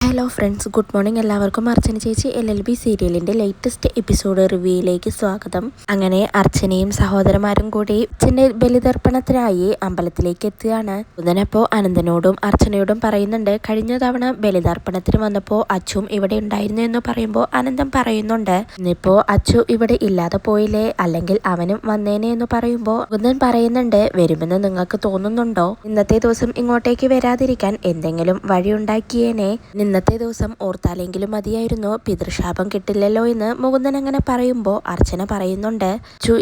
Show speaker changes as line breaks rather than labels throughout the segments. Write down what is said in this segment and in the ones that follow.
Hello friends, good morning. എല്ലാവർക്കും അർച്ചന ചേച്ചി LLB സീരിയലിൻ്റെ ലേറ്റസ്റ്റ് എപ്പിസോഡ് റിവ്യൂയിലേക്ക് സ്വാഗതം. അങ്ങനെ അർച്ചനയും സഹോദരന്മാരും കൂടി അച്ഛൻ്റെ ബലിതർപ്പണത്തിനായി അമ്പലത്തിലേക്ക് എത്തുകയാണ്. ഉദനപ്പോൾ അനന്തനോടും അർച്ചനയോടും പറയുന്നുണ്ട്, കഴിഞ്ഞ തവണ ബലിതർപ്പണത്തിന് വന്നപ്പോൾ അച്ചും ഇവിടെ ഉണ്ടായിരുന്നു എന്ന് പറയുമ്പോൾ അനന്തം പറയുന്നുണ്ട്, ഇന്നിപ്പോൾ അച്ചു ഇവിടെ ഇല്ലാതെ പോയില്ലേ, അല്ലെങ്കിൽ അവനും വന്നേനെ എന്ന് പറയുമ്പോൾ ഉദൻ പറയുന്നുണ്ട്, വരുമെന്ന് നിങ്ങൾക്ക് തോന്നുന്നുണ്ടോ? ഇന്നത്തെ ദിവസം ഇങ്ങോട്ടേക്ക് വരാതിരിക്കാൻ എന്തെങ്കിലും വഴിയുണ്ടാക്കിയേനെ. ഇന്നത്തെ ദിവസം ഓർത്താലെങ്കിലും മതിയായിരുന്നു, പിതൃശാപം കിട്ടില്ലല്ലോ എന്ന് മുകുന്ദൻ അങ്ങനെ പറയുമ്പോൾ അർച്ചന പറയുന്നുണ്ട്,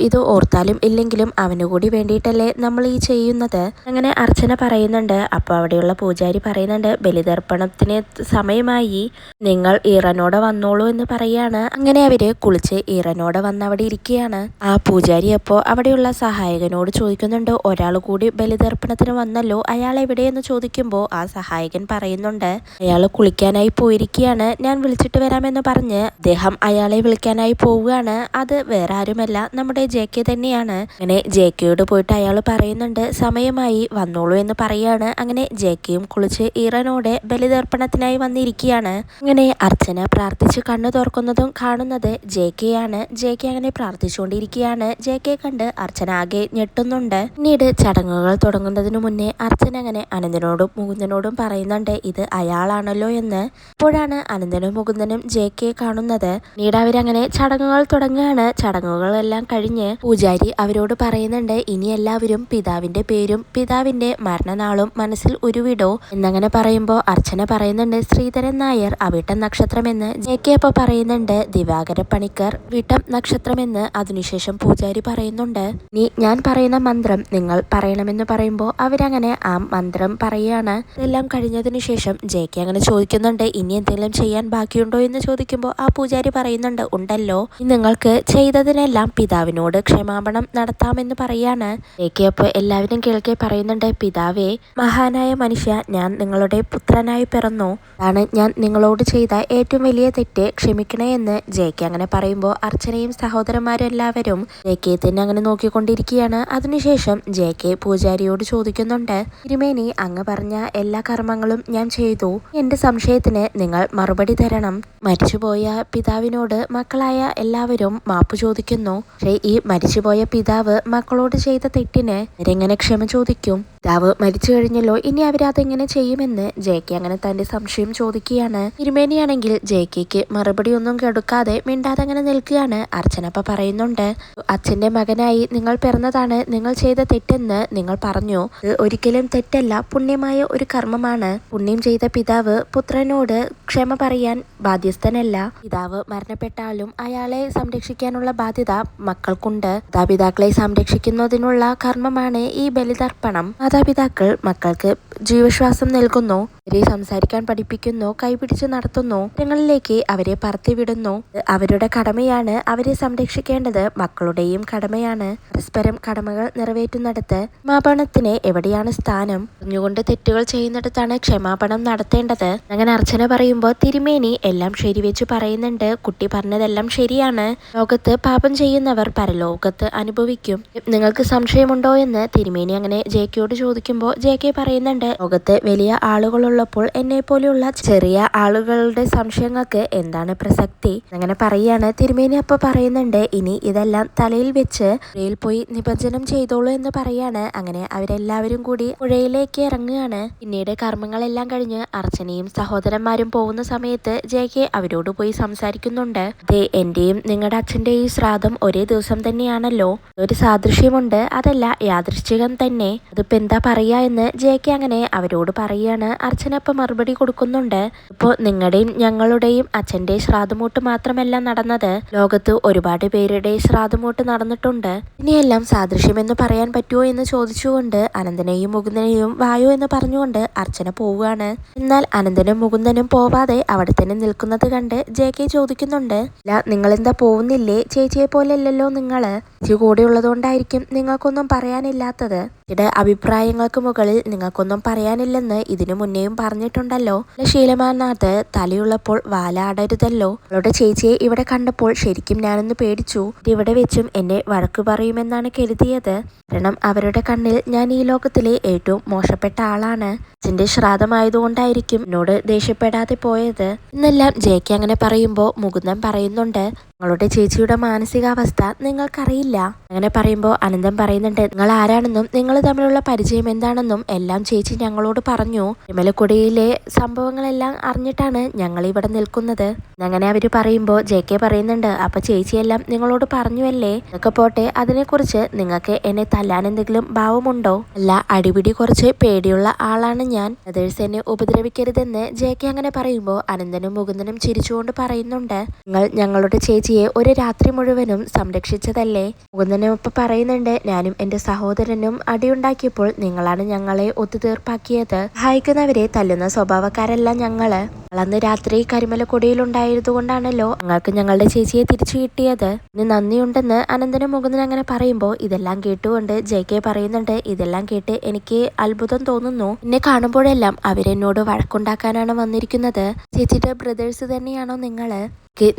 ഇത് ഓർത്താലും ഇല്ലെങ്കിലും അവനുകൂടി വേണ്ടിയിട്ടല്ലേ നമ്മൾ ഈ ചെയ്യുന്നത്. അങ്ങനെ അർച്ചന പറയുന്നുണ്ട്. അപ്പോൾ അവിടെയുള്ള പൂജാരി പറയുന്നുണ്ട്, ബലിതർപ്പണത്തിന് സമയമായി, നിങ്ങൾ ഈറനോടെ വന്നോളൂ എന്ന് പറയാണ്. അങ്ങനെ അവര് കുളിച്ച് ഈറനോടെ വന്ന് അവിടെ ഇരിക്കുകയാണ്. ആ പൂജാരി അപ്പോൾ അവിടെയുള്ള സഹായകനോട് ചോദിക്കുന്നുണ്ട്, ഒരാൾ കൂടി ബലിതർപ്പണത്തിന് വന്നല്ലോ, അയാൾ എവിടെയെന്ന് ചോദിക്കുമ്പോൾ ആ സഹായകൻ പറയുന്നുണ്ട്, അയാൾ വിളിക്കാനായി പോയിരിക്കുകയാണ്, ഞാൻ വിളിച്ചിട്ട് വരാമെന്ന് പറഞ്ഞ് അദ്ദേഹം അയാളെ വിളിക്കാനായി പോവുകയാണ്. അത് വേറെ ആരുമല്ല, നമ്മുടെ JK തന്നെയാണ്. അങ്ങനെ JKയോട് പോയിട്ട് അയാൾ പറയുന്നുണ്ട്, സമയമായി വന്നോളൂ എന്ന് പറയാണ്. അങ്ങനെ JKയും കുളിച്ച് ഈറനോടെ ബലിതർപ്പണത്തിനായി വന്നിരിക്കുകയാണ്. അങ്ങനെ അർച്ചന പ്രാർത്ഥിച്ച് കണ്ണു തുറക്കുന്നതും കാണുന്നത് JKയാണ്. JK അങ്ങനെ പ്രാർത്ഥിച്ചുകൊണ്ടിരിക്കുകയാണ്. JK കണ്ട് അർച്ചന ആകെ ഞെട്ടുന്നുണ്ട്. പിന്നീട് ചടങ്ങുകൾ തുടങ്ങുന്നതിനു മുന്നേ അർച്ചന അങ്ങനെ അനന്തനോടും മുകുന്ദനോടും പറയുന്നുണ്ട്, ഇത് അയാളാണല്ലോ എന്ന്. ഇപ്പോഴാണ് അനന്തനും മുകുന്ദനും JK കാണുന്നത്. പിന്നീട് അവരങ്ങനെ ചടങ്ങുകൾ തുടങ്ങുകയാണ്. ചടങ്ങുകളെല്ലാം കഴിഞ്ഞ് പൂജാരി അവരോട് പറയുന്നുണ്ട്, ഇനി എല്ലാവരും പിതാവിന്റെ പേരും പിതാവിന്റെ മരണനാളും മനസ്സിൽ ഉരുവിടോ എന്നങ്ങനെ പറയുമ്പോൾ അർച്ചന പറയുന്നുണ്ട്, ശ്രീധരൻ നായർ അവിട്ടം നക്ഷത്രമെന്ന്. JK അപ്പോൾ പറയുന്നുണ്ട്, ദിവാകര പണിക്കർ വിട്ടം നക്ഷത്രമെന്ന്. അതിനുശേഷം പൂജാരി പറയുന്നുണ്ട്, നീ ഞാൻ പറയുന്ന മന്ത്രം നിങ്ങൾ പറയണമെന്ന് പറയുമ്പോൾ അവരങ്ങനെ ആ മന്ത്രം പറയുകയാണ്. ഇതെല്ലാം കഴിഞ്ഞതിനു ശേഷം JK അങ്ങനെ ചോദിക്കുന്നുണ്ട്, ഇനി എന്തെങ്കിലും ചെയ്യാൻ ബാക്കിയുണ്ടോ എന്ന് ചോദിക്കുമ്പോൾ ആ പൂജാരി പറയുന്നുണ്ട്, ഉണ്ടല്ലോ, നിങ്ങൾക്ക് ചെയ്തതിനെല്ലാം പിതാവിനോട് ക്ഷമാപണം നടത്താമെന്ന് പറയാണ്. JK അപ്പോൾ എല്ലാവരും കേൾക്കെ പറയുന്നുണ്ട്, പിതാവേ, മഹാനായ മനുഷ്യ, ഞാൻ നിങ്ങളുടെ പുത്രനായി പിറന്നു, അതാണ് ഞാൻ നിങ്ങളോട് ചെയ്ത ഏറ്റവും വലിയ തെറ്റ്, ക്ഷമിക്കണേ എന്ന് JK അങ്ങനെ പറയുമ്പോൾ അർച്ചനയും സഹോദരന്മാരും എല്ലാവരും JK തന്നെ അങ്ങനെ നോക്കിക്കൊണ്ടിരിക്കുകയാണ്. അതിനുശേഷം JK പൂജാരിയോട് ചോദിക്കുന്നുണ്ട്, തിരുമേനി, അങ്ങ് പറഞ്ഞ എല്ലാ കർമ്മങ്ങളും ഞാൻ ചെയ്തു, എന്റെ സംശയത്തിന് നിങ്ങൾ മറുപടി തരണം. മരിച്ചുപോയ പിതാവിനോട് മക്കളായ എല്ലാവരും മാപ്പ് ചോദിക്കുന്നു. പക്ഷേ ഈ മരിച്ചുപോയ പിതാവ് മക്കളോട് ചെയ്ത തെറ്റിന് അവരെങ്ങനെ ക്ഷമ ചോദിക്കും? പിതാവ് മരിച്ചു കഴിഞ്ഞല്ലോ, ഇനി അവരതെങ്ങനെ ചെയ്യുമെന്ന് JK അങ്ങനെ തന്റെ സംശയം ചോദിക്കുകയാണ്. തിരുമേനിയാണെങ്കിൽ JKക്ക് മറുപടി ഒന്നും കൊടുക്കാതെ മിണ്ടാതെ അങ്ങനെ നിൽക്കുകയാണ്. അർച്ചനപ്പ പറയുന്നുണ്ട്, അച്ഛന്റെ മകനായി നിങ്ങൾ പിറന്നതാണ് നിങ്ങൾ ചെയ്ത തെറ്റെന്ന് നിങ്ങൾ പറഞ്ഞു. ഇത് ഒരിക്കലും തെറ്റല്ല, പുണ്യമായ ഒരു കർമ്മമാണ്. പുണ്യം ചെയ്ത പിതാവ് പുത്രനോട് ക്ഷമ പറയാൻ ബാധ്യസ്ഥനല്ല. പിതാവ് മരണപ്പെട്ടാലും അയാളെ സംരക്ഷിക്കാനുള്ള ബാധ്യത മക്കൾക്കുണ്ട്. മാതാപിതാക്കളെ സംരക്ഷിക്കുന്നതിനുള്ള കർമ്മമാണ് ഈ ബലിതർപ്പണം. മാതാപിതാക്കൾ മക്കൾക്ക് ജീവശ്വാസം നൽകുന്നു, അവരെ സംസാരിക്കാൻ പഠിപ്പിക്കുന്നു, കൈപിടിച്ച് നടത്തുന്നു, ങ്ങളിലേക്ക് അവരെ പറത്തിവിടുന്നു. അവരുടെ കടമയാണ്. അവരെ സംരക്ഷിക്കേണ്ടത് മക്കളുടെയും കടമയാണ്. പരസ്പരം കടമകൾ നിറവേറ്റുന്നിടത്ത് ക്ഷമാപണത്തിന് എവിടെയാണ് സ്ഥാനം? പറഞ്ഞുകൊണ്ട് തെറ്റുകൾ ചെയ്യുന്നിടത്താണ് ക്ഷമാപണം നടത്തേണ്ടത്. അങ്ങനെ അർച്ചന പറയുമ്പോൾ തിരുമേനി എല്ലാം ശരിവെച്ച് പറയുന്നുണ്ട്, കുട്ടി പറഞ്ഞതെല്ലാം ശരിയാണ്. ലോകത്ത് പാപം ചെയ്യുന്നവർ പരലോകത്ത് അനുഭവിക്കും. നിങ്ങൾക്ക് സംശയമുണ്ടോ എന്ന് തിരുമേനി അങ്ങനെ JKയോട് ചോദിക്കുമ്പോൾ JK പറയുന്നുണ്ട്, ലോകത്ത് വലിയ ആളുകളുള്ളപ്പോൾ എന്നെ പോലെയുള്ള ചെറിയ ആളുകളുടെ സംശയങ്ങൾക്ക് എന്താണ് പ്രസക്തി? അങ്ങനെ പറയാണ്. തിരുമേനി അപ്പോൾ പറയുന്നുണ്ട്, ഇനി ഇതെല്ലാം തലയിൽ വെച്ച് പുഴയിൽ പോയി നിമജ്ജനം ചെയ്തോളൂ എന്ന് പറയാണ്. അങ്ങനെ അവരെല്ലാവരും കൂടി പുഴയിലേക്ക് ഇറങ്ങുകയാണ്. പിന്നീട് കർമ്മങ്ങളെല്ലാം കഴിഞ്ഞ് അർച്ചനയും സഹോദരന്മാരും പോകുന്ന സമയത്ത് JK അവരോട് പോയി സംസാരിക്കുന്നുണ്ട്, എന്റെയും നിങ്ങളുടെ അച്ഛന്റെയും ശ്രാദ്ധം ഒരേ ദിവസം തന്നെയാണല്ലോ, ഒരു സാദൃശ്യമുണ്ട്, അതല്ല യാദൃശ്ചികം തന്നെ, അതിപ്പോ എന്താ പറയാ എന്ന് JK അങ്ങനെ അവരോട് പറയാണ്. അർച്ചന ഇപ്പൊ മറുപടി കൊടുക്കുന്നുണ്ട്, ഇപ്പോ നിങ്ങളുടെയും ഞങ്ങളുടെയും അച്ഛന്റെ ശ്രാദ്ധമൂട്ട് മാത്രമല്ല നടന്നത്, ലോകത്ത് ഒരുപാട് പേരുടെ ശ്രാദ്ധമൂട്ട് നടന്നിട്ടുണ്ട്. ഇനിയെല്ലാം സാദൃശ്യമെന്ന് പറയാൻ പറ്റുമോ എന്ന് ചോദിച്ചുകൊണ്ട് അനന്തനെയും മുകുന്ദനെയും വായോ എന്ന് പറഞ്ഞുകൊണ്ട് അർച്ചന പോവുകയാണ്. എന്നാൽ അനന്തനും മുകുന്ദനും പോവാതെ അവിടെ തന്നെ നിൽക്കുന്നത് കണ്ട് JK ചോദിക്കുന്നുണ്ട്, അല്ല, നിങ്ങളെന്താ പോകുന്നില്ലേ? ചേച്ചിയെ പോലെ അല്ലല്ലോ നിങ്ങള്, ചേച്ചി കൂടെ ഉള്ളതുകൊണ്ടായിരിക്കും നിങ്ങൾക്കൊന്നും പറയാനില്ലാത്തത്. ചേച്ചിയുടെ അഭിപ്രായങ്ങൾക്ക് മുകളിൽ നിങ്ങൾക്കൊന്നും പറയാനില്ലെന്ന് ഇതിനു മുന്നേയും പറഞ്ഞിട്ടുണ്ടല്ലോ. ശീലമാനാഥ് തലയുള്ളപ്പോൾ വാലാടരുതല്ലോ. അവളുടെ ചേച്ചിയെ ഇവിടെ കണ്ടപ്പോൾ ശരിക്കും ഞാനൊന്ന് പേടിച്ചു. ഇവിടെ വെച്ചും എന്നെ വഴക്കു പറയുമെന്നാണ് കരുതിയത്. കാരണം അവരുടെ കണ്ണിൽ ഞാൻ ഈ ലോകത്തിലെ ഏറ്റവും മോശപ്പെട്ട ആളാണ്. അച്ഛന്റെ ശ്രാദ്ധമായതുകൊണ്ടായിരിക്കും എന്നോട് ദേഷ്യപ്പെടാതെ പോയത് എന്നെല്ലാം ജയക്ക് അങ്ങനെ പറയുമ്പോൾ മുകുന്ദൻ പറയുന്നുണ്ട്, നിങ്ങളുടെ ചേച്ചിയുടെ മാനസികാവസ്ഥ നിങ്ങൾക്കറിയില്ല. അങ്ങനെ പറയുമ്പോൾ അനന്തൻ പറയുന്നുണ്ട്, നിങ്ങൾ ആരാണെന്നും നിങ്ങൾ തമ്മിലുള്ള പരിചയം എന്താണെന്നും എല്ലാം ചേച്ചി ഞങ്ങളോട് പറഞ്ഞു. വിമലക്കുടിയിലെ സംഭവങ്ങളെല്ലാം അറിഞ്ഞിട്ടാണ് ഞങ്ങൾ ഇവിടെ നിൽക്കുന്നത്. അങ്ങനെ അവര് പറയുമ്പോൾ ജെകെ പറയുന്നുണ്ട്, അപ്പൊ ചേച്ചിയെല്ലാം നിങ്ങളോട് പറഞ്ഞുവല്ലേ? ഇതൊക്കെ പോട്ടെ, അതിനെക്കുറിച്ച് നിങ്ങൾക്ക് എന്നെ തല്ലാൻ എന്തെങ്കിലും ഭാവമുണ്ടോ? അല്ല, അടിപിടി കുറച്ച് പേടിയുള്ള ആളാണ് ഞാൻ. ബ്രദേഴ്സ് എന്നെ ഉപദ്രവിക്കരുതെന്ന് ജെകെ അങ്ങനെ പറയുമ്പോൾ അനന്തനും മുകുന്ദനും ചിരിച്ചുകൊണ്ട് പറയുന്നുണ്ട്, നിങ്ങൾ ഞങ്ങളുടെ ചേച്ചിയെ ഒരു രാത്രി മുഴുവനും സംരക്ഷിച്ചതല്ലേ? മുകുന്ദനും ഇപ്പൊ പറയുന്നുണ്ട്, ഞാനും എന്റെ സഹോദരനും അടിയുണ്ടാക്കിയപ്പോൾ നിങ്ങളാണ് ഞങ്ങളെ ഒത്തുതീർപ്പാക്കിയത്. സഹായിക്കുന്നവരെ തല്ലുന്ന സ്വഭാവക്കാരല്ല ഞങ്ങള്. അന്ന് രാത്രി കരിമലക്കൊടിയിലുണ്ടായതുകൊണ്ടാണല്ലോ ഞങ്ങൾക്ക് ഞങ്ങളുടെ ചേച്ചിയെ തിരിച്ചു കിട്ടിയത്. ഇനി നന്ദിയുണ്ടെന്ന് അനന്തനും മുകുന്ദനും അങ്ങനെ പറയുമ്പോൾ ഇതെല്ലാം കേട്ടുകൊണ്ട് ജെകെ പറയുന്നുണ്ട്, ഇതെല്ലാം കേട്ട് എനിക്ക് അത്ഭുതം തോന്നുന്നു. എന്നെ കാണുമ്പോഴെല്ലാം അവരെന്നോട് വഴക്കുണ്ടാക്കാനാണ് വന്നിരിക്കുന്നത്. ചേച്ചിയുടെ ബ്രദേഴ്സ് തന്നെയാണോ നിങ്ങള്?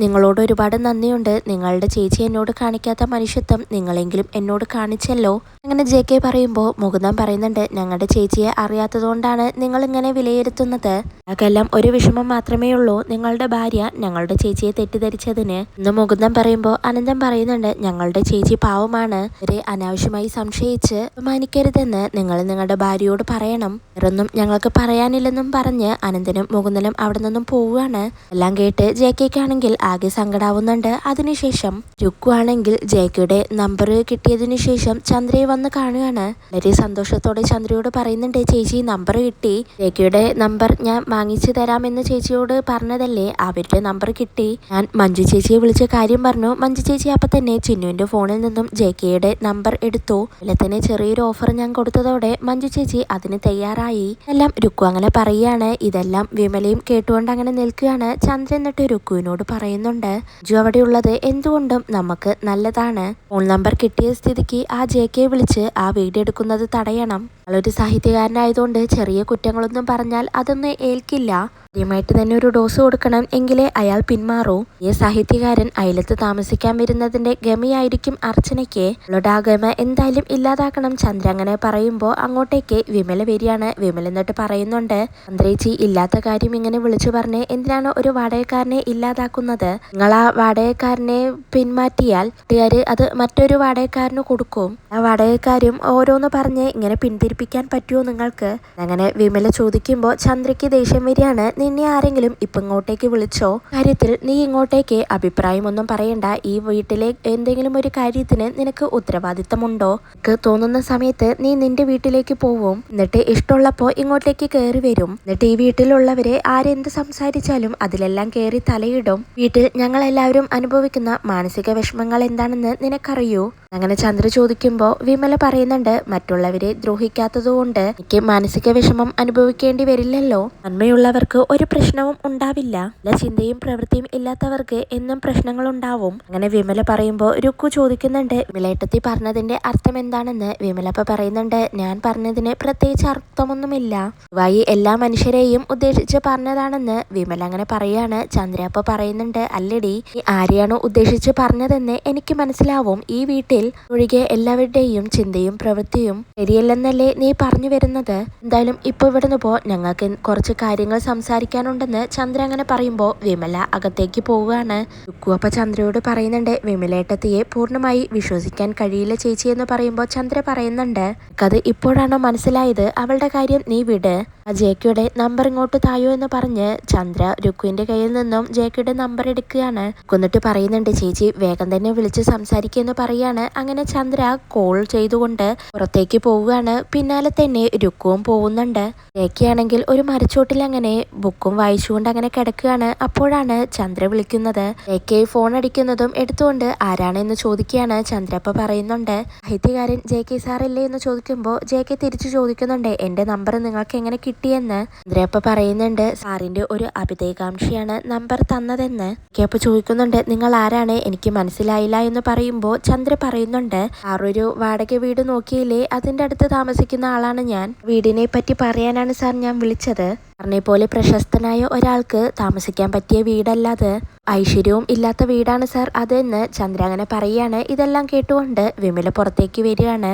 നിങ്ങളോട് ഒരുപാട് നന്ദിയുണ്ട്. നിങ്ങളുടെ ചേച്ചി എന്നോട് കാണിക്കാത്ത മനുഷ്യത്വം നിങ്ങളെങ്കിലും എന്നോട് കാണിച്ചല്ലോ. അങ്ങനെ ജെകെ പറയുമ്പോൾ മുകുന്ദൻ പറയുന്നുണ്ട്, ഞങ്ങളുടെ ചേച്ചിയെ അറിയാത്തതുകൊണ്ടാണ് നിങ്ങൾ ഇങ്ങനെ വിലയിരുത്തുന്നത്. ഞങ്ങൾക്കെല്ലാം ഒരു വിഷമം മാത്രമേ ഉള്ളൂ, നിങ്ങളുടെ ഭാര്യ ഞങ്ങളുടെ ചേച്ചിയെ തെറ്റിദ്ധരിച്ചതിന്. ഇന്ന് മുകുന്ദൻ പറയുമ്പോൾ അനന്തൻ പറയുന്നുണ്ട്, ഞങ്ങളുടെ ചേച്ചി പാവമാണ്. ഇവരെ അനാവശ്യമായി സംശയിച്ച് മാനിക്കരുതെന്ന് നിങ്ങൾ നിങ്ങളുടെ ഭാര്യയോട് പറയണം. വേറൊന്നും ഞങ്ങൾക്ക് പറയാനില്ലെന്നും പറഞ്ഞ് അനന്തനും മുകുന്ദനും അവിടെ നിന്നും പോവുകയാണ്. എല്ലാം കേട്ട് ജെകെക്കാണെങ്കിൽ ആകെ സങ്കടാവുന്നുണ്ട്. അതിനുശേഷം രുക്കു ആണെങ്കിൽ ജെകെയുടെ നമ്പർ കിട്ടിയതിനു ശേഷം ചന്ദ്രയെ വന്ന് കാണുകയാണ്. വളരെ സന്തോഷത്തോടെ ചന്ദ്രയോട് പറയുന്നുണ്ട്, ചേച്ചി നമ്പർ കിട്ടി. ജെകെയുടെ നമ്പർ ഞാൻ വാങ്ങിച്ചു തരാമെന്ന് ചേച്ചിയോട് പറഞ്ഞതല്ലേ, അവരുടെ നമ്പർ കിട്ടി. ഞാൻ മഞ്ജു ചേച്ചിയെ വിളിച്ച കാര്യം പറഞ്ഞു. മഞ്ജു ചേച്ചി അപ്പൊ തന്നെ ചിന്നുവിന്റെ ഫോണിൽ നിന്നും ജെകെയുടെ നമ്പർ എടുത്തു. അതിൽ തന്നെ ചെറിയൊരു ഓഫർ ഞാൻ കൊടുത്തതോടെ മഞ്ജു ചേച്ചി അതിന് തയ്യാറായി. എല്ലാം രുക്കു അങ്ങനെ പറയുകയാണ്. ഇതെല്ലാം വിമലയും കേട്ടുകൊണ്ട് അങ്ങനെ നിൽക്കുകയാണ്. ചന്ദ്ര എന്നിട്ട് രുക്കുവിനോട് പറയുന്നുണ്ട്, ജു അവിടെ ഉള്ളത് എന്തുകൊണ്ടും നമുക്ക് നല്ലതാണ്. ഫോൺ നമ്പർ കിട്ടിയ സ്ഥിതിക്ക് ആ ജെകെ വിളിച്ച് ആ വീഡിയോ എടുക്കുന്നത് തടയണം. അയാളൊരു സാഹിത്യകാരനായതുകൊണ്ട് ചെറിയ കുറ്റങ്ങളൊന്നും പറഞ്ഞാൽ അതൊന്നും ഏൽക്കില്ല. ആദ്യമായിട്ട് തന്നെ ഒരു ഡോസ് കൊടുക്കണം, എങ്കിലേ അയാൾ പിന്മാറൂ. ഈ സാഹിത്യകാരൻ അയലത്ത് താമസിക്കാൻ വരുന്നതിന്റെ ഗമയായിരിക്കും അർച്ചനയ്ക്ക്. അവളുടെ ആ ഗമ എന്തായാലും ഇല്ലാതാക്കണം. ചന്ദ്ര അങ്ങനെ പറയുമ്പോൾ അങ്ങോട്ടേക്ക് വിമല വരികയാണ്. വിമല എന്നിട്ട് പറയുന്നുണ്ട്, ചന്ദ്രേച്ചി ഇല്ലാത്ത കാര്യം ഇങ്ങനെ വിളിച്ചു പറഞ്ഞ് എന്തിനാണ് ഒരു വാടകക്കാരനെ ഇല്ലാതാക്കുന്നത്? നിങ്ങൾ ആ വാടകക്കാരനെ പിന്മാറ്റിയാൽ വീട്ടുകാര് അത് മറ്റൊരു വാടകക്കാരന് കൊടുക്കും. ആ വാടകക്കാരും ഓരോന്ന് പറഞ്ഞ് ഇങ്ങനെ പിന്തിരിപ്പിക്കാൻ പറ്റുമോ നിങ്ങൾക്ക്? അങ്ങനെ വിമല ചോദിക്കുമ്പോൾ ചന്ദ്രയ്ക്ക് ദേഷ്യം വരികയാണ്. നിന്നെ ആരെങ്കിലും ഇപ്പൊ ഇങ്ങോട്ടേക്ക് വിളിച്ചോ? കാര്യത്തിൽ നീ ഇങ്ങോട്ടേക്ക് അഭിപ്രായമൊന്നും പറയണ്ട. ഈ വീട്ടിലെ എന്തെങ്കിലും ഒരു കാര്യത്തിന് നിനക്ക് ഉത്തരവാദിത്തമുണ്ടോ? നിനക്ക് തോന്നുന്ന സമയത്ത് നീ നിന്റെ വീട്ടിലേക്ക് പോവും. എന്നിട്ട് ഇഷ്ടമുള്ളപ്പോ ഇങ്ങോട്ടേക്ക് കയറി വരും. എന്നിട്ട് ഈ വീട്ടിലുള്ളവരെ ആരെന്ത് സംസാരിച്ചാലും അതിലെല്ലാം കയറി തലയിടും. വീട്ടിൽ ഞങ്ങൾ എല്ലാവരും അനുഭവിക്കുന്ന മാനസിക വിഷമങ്ങൾ എന്താണെന്ന് നിനക്കറിയൂ? അങ്ങനെ ചന്ദ്ര ചോദിക്കുമ്പോൾ വിമല പറയുന്നുണ്ട്, മറ്റുള്ളവരെ ദ്രോഹിക്കാത്തതുകൊണ്ട് എനിക്ക് മാനസിക വിഷമം അനുഭവിക്കേണ്ടി വരില്ലല്ലോ. നന്മയുള്ളവർക്ക് ഒരു പ്രശ്നവും ഉണ്ടാവില്ല. നല്ല ചിന്തയും പ്രവൃത്തിയും ഇല്ലാത്തവർക്ക് എന്നും പ്രശ്നങ്ങൾ ഉണ്ടാവും. അങ്ങനെ വിമല പറയുമ്പോൾ രുക്കു ചോദിക്കുന്നുണ്ട്, വിമലേട്ടത്തി പറഞ്ഞതിന്റെ അർത്ഥം എന്താണെന്ന്. വിമലപ്പ പറയുന്നുണ്ട്, ഞാൻ പറഞ്ഞതിന് പ്രത്യേകിച്ച് അർത്ഥമൊന്നുമില്ല. വായി എല്ലാ മനുഷ്യരെയും ഉദ്ദേശിച്ച് പറഞ്ഞതാണെന്ന് വിമല അങ്ങനെ പറയാണ്. ചന്ദ്ര അപ്പൊ പറയുന്നുണ്ട്, അല്ലടി, നീ ആരെയാണോ ഉദ്ദേശിച്ച് പറഞ്ഞതെന്ന് എനിക്ക് മനസ്സിലാവും. ഈ വീട്ടിൽ ഒഴികെ എല്ലാവരുടെയും ചിന്തയും പ്രവൃത്തിയും ശരിയല്ലെന്നല്ലേ നീ പറഞ്ഞു വരുന്നത്? എന്തായാലും ഇപ്പൊ ഇവിടുന്ന് പോ, ഞങ്ങൾക്ക് കുറച്ച് കാര്യങ്ങൾ സംസാരിക്കാനുണ്ടെന്ന് ചന്ദ്ര അങ്ങനെ പറയുമ്പോൾ വിമല അകത്തേക്ക് പോവുകയാണ്. രുക്കു അപ്പൊ ചന്ദ്രയോട് പറയുന്നുണ്ട്, വിമലേട്ടത്തിയെ പൂർണ്ണമായി വിശ്വസിക്കാൻ കഴിയില്ല ചേച്ചി എന്ന് പറയുമ്പോൾ ചന്ദ്ര പറയുന്നുണ്ട്, അത് ഇപ്പോഴാണോ മനസ്സിലായത്? അവളുടെ കാര്യം നീ വിട്. ആ ജെകെയുടെ നമ്പർ ഇങ്ങോട്ട് തായോ എന്ന് പറഞ്ഞ് ചന്ദ്ര രുക്കുവിന്റെ കയ്യിൽ നിന്നും ജെകെയുടെ നമ്പർ എടുക്കുകയാണ്. എന്നിട്ട് പറയുന്നുണ്ട്, ചേച്ചി വേഗം തന്നെ വിളിച്ച് സംസാരിക്കുമെന്ന് പറയാണ്. അങ്ങനെ ചന്ദ്ര കോൾ ചെയ്തുകൊണ്ട് പുറത്തേക്ക് പോവുകയാണ്. പിന്നാലെ തന്നെ രുക്കുവും പോകുന്നുണ്ട്. ജെകെയാണെങ്കിൽ ഒരു മരച്ചോട്ടിൽ അങ്ങനെ ബുക്കും വായിച്ചുകൊണ്ട് അങ്ങനെ കിടക്കുകയാണ്. അപ്പോഴാണ് ചന്ദ്ര വിളിക്കുന്നത്. ജെകെ ഫോൺ അടിക്കുന്നതും എടുത്തുകൊണ്ട് ആരാണെന്ന് ചോദിക്കുകയാണ്. ചന്ദ്ര അപ്പൊ പറയുന്നുണ്ട്, സാഹിത്യകാരൻ ജെകെ സാറല്ലേ എന്ന് ചോദിക്കുമ്പോൾ ജെകെ തിരിച്ചു ചോദിക്കുന്നുണ്ട്, എന്റെ നമ്പർ നിങ്ങൾക്ക് എങ്ങനെ കിട്ടി കിട്ടിയെന്ന്. ചന്ദ്രയപ്പ പറയുന്നുണ്ട് സാറിന്റെ ഒരു അഭിതേകാംക്ഷിയാണ് നമ്പർ തന്നതെന്ന്. അപ്പൊ ചോദിക്കുന്നുണ്ട് നിങ്ങൾ ആരാണ്, എനിക്ക് മനസ്സിലായില്ല എന്ന് പറയുമ്പോൾ ചന്ദ്ര പറയുന്നുണ്ട് സാറൊരു വാടക വീട് നോക്കിയില്ലേ, അതിന്റെ അടുത്ത് താമസിക്കുന്ന ആളാണ് ഞാൻ. വീടിനെ പറ്റി പറയാനാണ് സാർ ഞാൻ വിളിച്ചത്. സാറിനെ പോലെ പ്രശസ്തനായ ഒരാൾക്ക് താമസിക്കാൻ പറ്റിയ വീടല്ലാതെ ഐശ്വര്യവും ഇല്ലാത്ത വീടാണ് സാർ അതെന്ന് ചന്ദ്ര അങ്ങനെ പറയാണ്. ഇതെല്ലാം കേട്ടുകൊണ്ട് വിമല പുറത്തേക്ക് വരികയാണ്.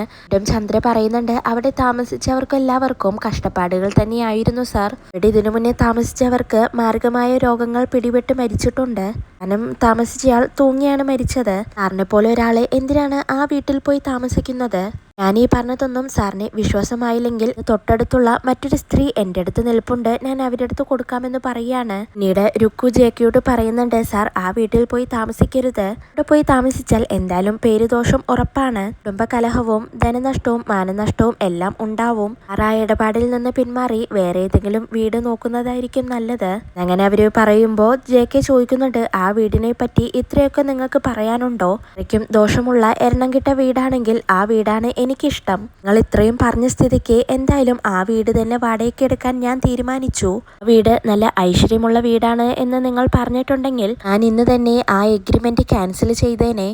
ചന്ദ്ര പറയുന്നുണ്ട് അവിടെ താമസിച്ചവർക്ക് എല്ലാവർക്കും കഷ്ടപ്പാടുകൾ തന്നെയായിരുന്നു സാർ. ഇവിടെ ഇതിനു മുന്നേ താമസിച്ചവർക്ക് മാരകമായ രോഗങ്ങൾ പിടിപെട്ട് മരിച്ചിട്ടുണ്ട്. താമസിച്ചയാൾ തൂങ്ങിയാണ് മരിച്ചത്. സാറിനെ പോലെ ഒരാളെ എന്തിനാണ് ആ വീട്ടിൽ പോയി താമസിക്കുന്നത്? ഞാൻ ഈ പറഞ്ഞതൊന്നും സാറിന് വിശ്വാസമായില്ലെങ്കിൽ തൊട്ടടുത്തുള്ള മറ്റൊരു സ്ത്രീ എൻ്റെ അടുത്ത് നിൽപ്പുണ്ട്, ഞാൻ അവരുടെ അടുത്ത് കൊടുക്കാമെന്ന് പറയാണ്. പിന്നീട് രുക്കു ജെക്കെയോട് പറയുന്നുണ്ട് സാർ ആ വീട്ടിൽ പോയി താമസിക്കരുത്, അവിടെ പോയി താമസിച്ചാൽ എന്തായാലും പേരുദോഷം ഉറപ്പാണ്. കുടുംബ കലഹവും ധനനഷ്ടവും മാനനഷ്ടവും എല്ലാം ഉണ്ടാവും. ആ ഇടപാടിൽ നിന്ന് പിന്മാറി വേറെ ഏതെങ്കിലും വീട് നോക്കുന്നതായിരിക്കും നല്ലത്. അങ്ങനെ അവര് പറയുമ്പോൾ ജെക്കെ ചോദിക്കുന്നുണ്ട് ആ വീടിനെ പറ്റി ഇത്രയൊക്കെ നിങ്ങൾക്ക് പറയാനുണ്ടോ? അത്രയ്ക്കും ദോഷമുള്ള എണ്ണം കിട്ട വീടാണെങ്കിൽ ആ വീടാണ് എനിക്കിഷ്ടം. നിങ്ങൾ ഇത്രയും പറഞ്ഞ സ്ഥിതിക്ക് എന്തായാലും ആ വീട് തന്നെ വാടകയ്ക്ക് എടുക്കാൻ ഞാൻ തീരുമാനിച്ചു. വീട് നല്ല ഐശ്വര്യമുള്ള വീടാണ് എന്ന് നിങ്ങൾ പറഞ്ഞിട്ടുണ്ടെങ്കിൽ ഞാൻ ഇന്ന് തന്നെ ആ എഗ്രിമെന്റ് ക്യാൻസൽ ചെയ്തേനെ.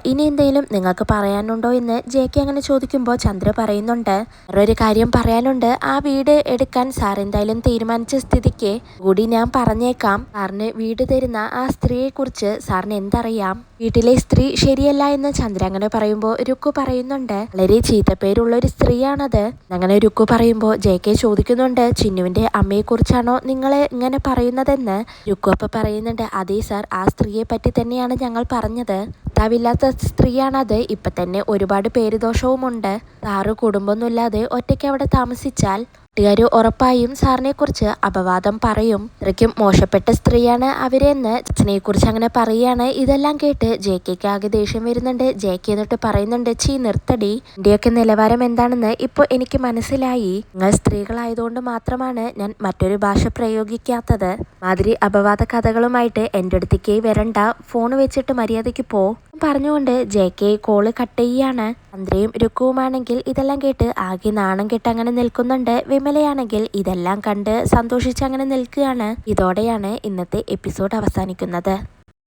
ഇനി എന്തെങ്കിലും നിങ്ങൾക്ക് പറയാനുണ്ടോ എന്ന് ജെക്കെ അങ്ങനെ ചോദിക്കുമ്പോൾ ചന്ദ്ര പറയുന്നുണ്ട് വേറൊരു കാര്യം പറയാനുണ്ട്. ആ വീട് എടുക്കാൻ സാർ എന്തായാലും തീരുമാനിച്ച സ്ഥിതിക്ക് കൂടി ഞാൻ പറഞ്ഞേക്കാം. സാറിന് വീട് തരുന്ന ആ സ്ത്രീയെ കുറിച്ച് സാറിന് എന്തറിയാം? വീട്ടിലെ സ്ത്രീ ശരിയല്ല എന്ന് ചന്ദ്ര അങ്ങനെ പറയുമ്പോൾ രുക്കു പറയുന്നുണ്ട് വളരെ ചീത്തപ്പേരുള്ള ഒരു സ്ത്രീയാണത്. അങ്ങനെ രുക്കു പറയുമ്പോൾ ജെക്കെ ചോദിക്കുന്നുണ്ട് ചിന്നുവിന്റെ അമ്മയെ കുറിച്ചാണോ നിങ്ങളെ ഇങ്ങനെ പറയുന്നതെന്ന്. രുക്കു അപ്പൊ പറയുന്നുണ്ട് അതെ സാർ, ആ സ്ത്രീയെ പറ്റി തന്നെയാണ് ഞങ്ങൾ പറഞ്ഞത്. ഭർത്താവില്ലാത്ത സ്ത്രീയാണത്. ഇപ്പൊ തന്നെ ഒരുപാട് പേരുദോഷവുമുണ്ട്. സാറ് കുടുംബമൊന്നുമില്ലാതെ ഒറ്റയ്ക്ക് അവിടെ താമസിച്ചാൽ വീട്ടുകാർ ഉറപ്പായും സാറിനെ കുറിച്ച് അപവാദം പറയും. ഇത്രയ്ക്കും മോശപ്പെട്ട സ്ത്രീയാണ് അവരെന്ന് അച്ഛനെ കുറിച്ച് അങ്ങനെ പറയാണ്. ഇതെല്ലാം കേട്ട് ജെക്കെക്ക് ആകെ ദേഷ്യം വരുന്നുണ്ട്. ജെക്കെ എന്നിട്ട് പറയുന്നുണ്ട് നിർത്തടി, ഇന്ത്യയൊക്കെ നിലവാരം എന്താണെന്ന് ഇപ്പോൾ എനിക്ക് മനസ്സിലായി. നിങ്ങൾ സ്ത്രീകളായതുകൊണ്ട് മാത്രമാണ് ഞാൻ മറ്റൊരു ഭാഷ പ്രയോഗിക്കാത്തത്. മാതിരി അപവാദ കഥകളുമായിട്ട് എൻ്റെ അടുത്തേക്ക് വരണ്ട, ഫോൺ വെച്ചിട്ട് മര്യാദയ്ക്ക് പോ പറഞ്ഞുകൊണ്ട് ജെക്കെ കോള് കട്ട് ചെയ്യാണ്. ചന്ദ്രയും രുക്കുവുമാണെങ്കിൽ ഇതെല്ലാം കേട്ട് ആകെ നാണം കെട്ട് അങ്ങനെ നിൽക്കുന്നുണ്ട്. വിമലയാണെങ്കിൽ ഇതെല്ലാം കണ്ട് സന്തോഷിച്ച് അങ്ങനെ നിൽക്കുകയാണ്. ഇതോടെയാണ് ഇന്നത്തെ എപ്പിസോഡ് അവസാനിക്കുന്നത്.